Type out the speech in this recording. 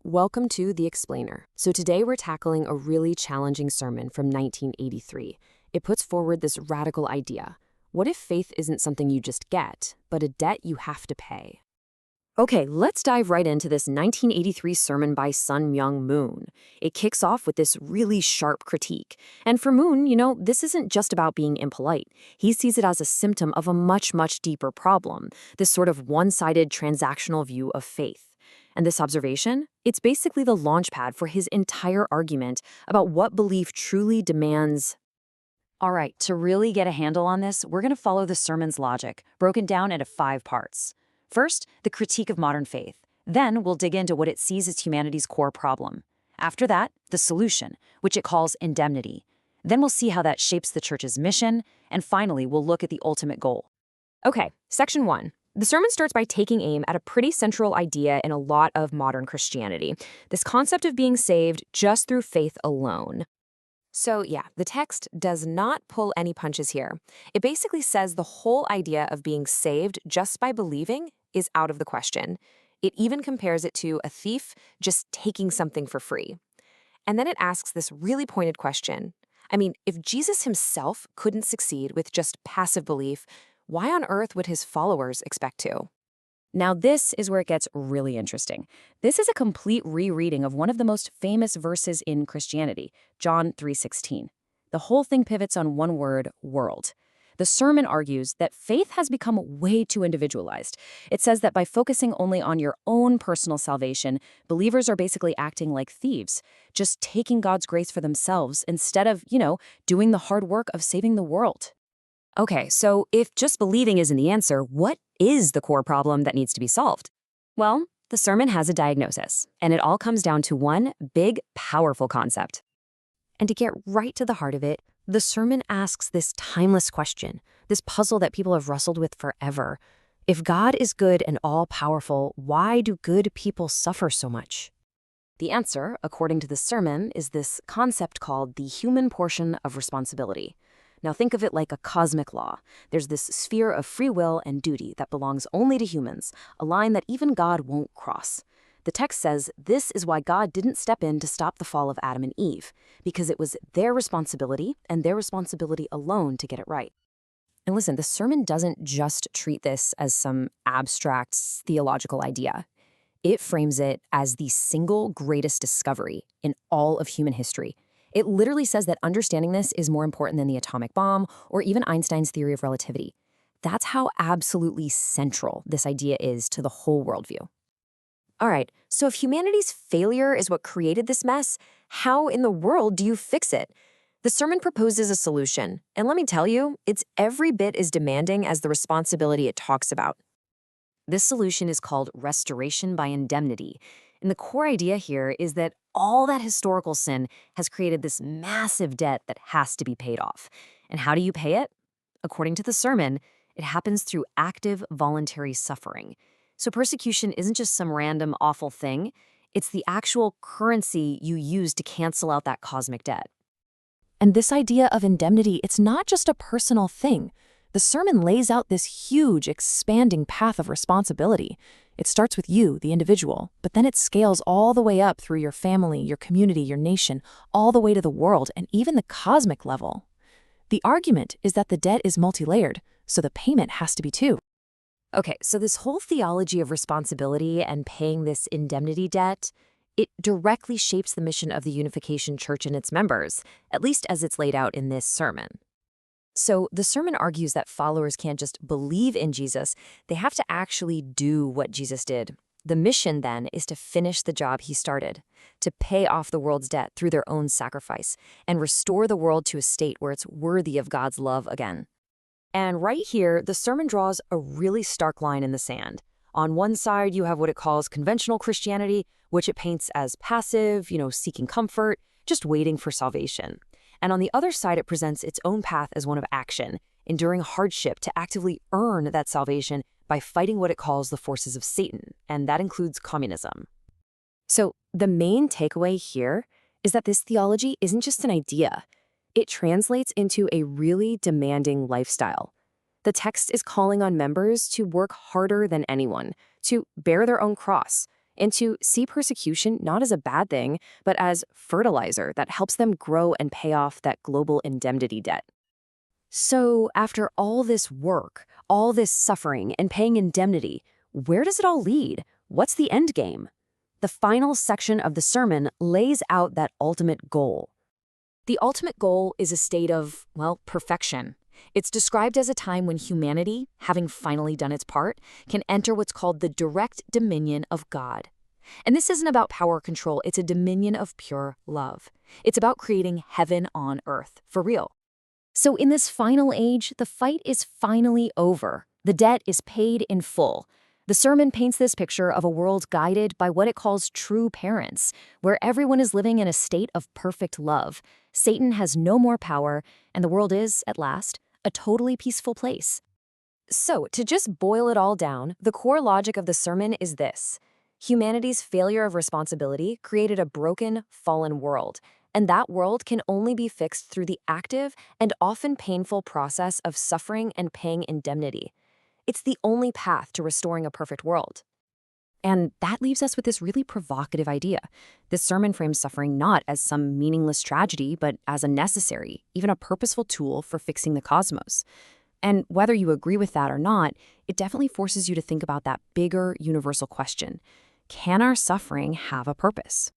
Welcome to The Explainer. So today we're tackling a really challenging sermon from 1983. It puts forward this radical idea. What if faith isn't something you just get, but a debt you have to pay? Okay, let's dive right into this 1983 sermon by Myung. It kicks off with this really sharp critique. And for Moon, this isn't just about being impolite. He sees it as a symptom of a much, much deeper problem, this sort of one-sided transactional view of faith. And this observation, it's basically the launchpad for his entire argument about what belief truly demands. All right, to really get a handle on this, we're going to follow the sermon's logic, broken down into 5 parts. First, the critique of modern faith. Then we'll dig into what it sees as humanity's core problem. After that, the solution, which it calls indemnity. Then we'll see how that shapes the church's mission. And finally, we'll look at the ultimate goal. Okay, section 1. The sermon starts by taking aim at a pretty central idea in a lot of modern Christianity, this concept of being saved just through faith alone. So yeah, the text does not pull any punches here. It basically says the whole idea of being saved just by believing is out of the question. It even compares it to a thief just taking something for free. And then it asks this really pointed question. I mean, if Jesus himself couldn't succeed with just passive belief, why on earth would his followers expect to? Now this is where it gets really interesting. This is a complete rereading of one of the most famous verses in Christianity, John 3:16. The whole thing pivots on one word, world. The sermon argues that faith has become way too individualized. It says that by focusing only on your own personal salvation, believers are basically acting like thieves, just taking God's grace for themselves instead of, doing the hard work of saving the world. Okay, so if just believing isn't the answer, what is the core problem that needs to be solved? Well, the sermon has a diagnosis, and it all comes down to one big, powerful concept. And to get right to the heart of it, the sermon asks this timeless question, this puzzle that people have wrestled with forever. If God is good and all-powerful, why do good people suffer so much? The answer, according to the sermon, is this concept called the human portion of responsibility. Now think of it like a cosmic law. There's this sphere of free will and duty that belongs only to humans, a line that even God won't cross. The text says this is why God didn't step in to stop the fall of Adam and Eve, because it was their responsibility and their responsibility alone to get it right. And listen, the sermon doesn't just treat this as some abstract theological idea. It frames it as the single greatest discovery in all of human history. It literally says that understanding this is more important than the atomic bomb or even Einstein's theory of relativity. That's how absolutely central this idea is to the whole worldview. All right, so if humanity's failure is what created this mess, how in the world do you fix it? The sermon proposes a solution, and let me tell you, it's every bit as demanding as the responsibility it talks about. This solution is called restoration by indemnity. And the core idea here is that all that historical sin has created this massive debt that has to be paid off. And how do you pay it? According to the sermon, it happens through active voluntary suffering. So persecution isn't just some random awful thing. It's the actual currency you use to cancel out that cosmic debt. And this idea of indemnity, it's not just a personal thing. The sermon lays out this huge, expanding path of responsibility. It starts with you, the individual, but then it scales all the way up through your family, your community, your nation, all the way to the world, and even the cosmic level. The argument is that the debt is multi-layered, so the payment has to be too. Okay, so this whole theology of responsibility and paying this indemnity debt, it directly shapes the mission of the Unification Church and its members, at least as it's laid out in this sermon. So the sermon argues that followers can't just believe in Jesus, they have to actually do what Jesus did. The mission, then, is to finish the job he started, to pay off the world's debt through their own sacrifice, and restore the world to a state where it's worthy of God's love again. And right here, the sermon draws a really stark line in the sand. On one side, you have what it calls conventional Christianity, which it paints as passive, seeking comfort, just waiting for salvation. And on the other side, it presents its own path as one of action, enduring hardship to actively earn that salvation by fighting what it calls the forces of Satan, and that includes communism. So the main takeaway here is that this theology isn't just an idea. It translates into a really demanding lifestyle. The text is calling on members to work harder than anyone, to bear their own cross, and to see persecution not as a bad thing, but as fertilizer that helps them grow and pay off that global indemnity debt. So, after all this work, all this suffering, and paying indemnity, where does it all lead? What's the end game? The final section of the sermon lays out that ultimate goal. The ultimate goal is a state of, well, perfection. It's described as a time when humanity, having finally done its part, can enter what's called the direct dominion of God. And this isn't about power or control, it's a dominion of pure love. It's about creating heaven on earth, for real. So in this final age, the fight is finally over. The debt is paid in full. The sermon paints this picture of a world guided by what it calls true parents, where everyone is living in a state of perfect love. Satan has no more power, and the world is, at last, a totally peaceful place. So, to just boil it all down, the core logic of the sermon is this. Humanity's failure of responsibility created a broken, fallen world, and that world can only be fixed through the active and often painful process of suffering and paying indemnity. It's the only path to restoring a perfect world. And that leaves us with this really provocative idea. This sermon frames suffering not as some meaningless tragedy, but as a necessary, even a purposeful tool for fixing the cosmos. And whether you agree with that or not, it definitely forces you to think about that bigger universal question. Can our suffering have a purpose?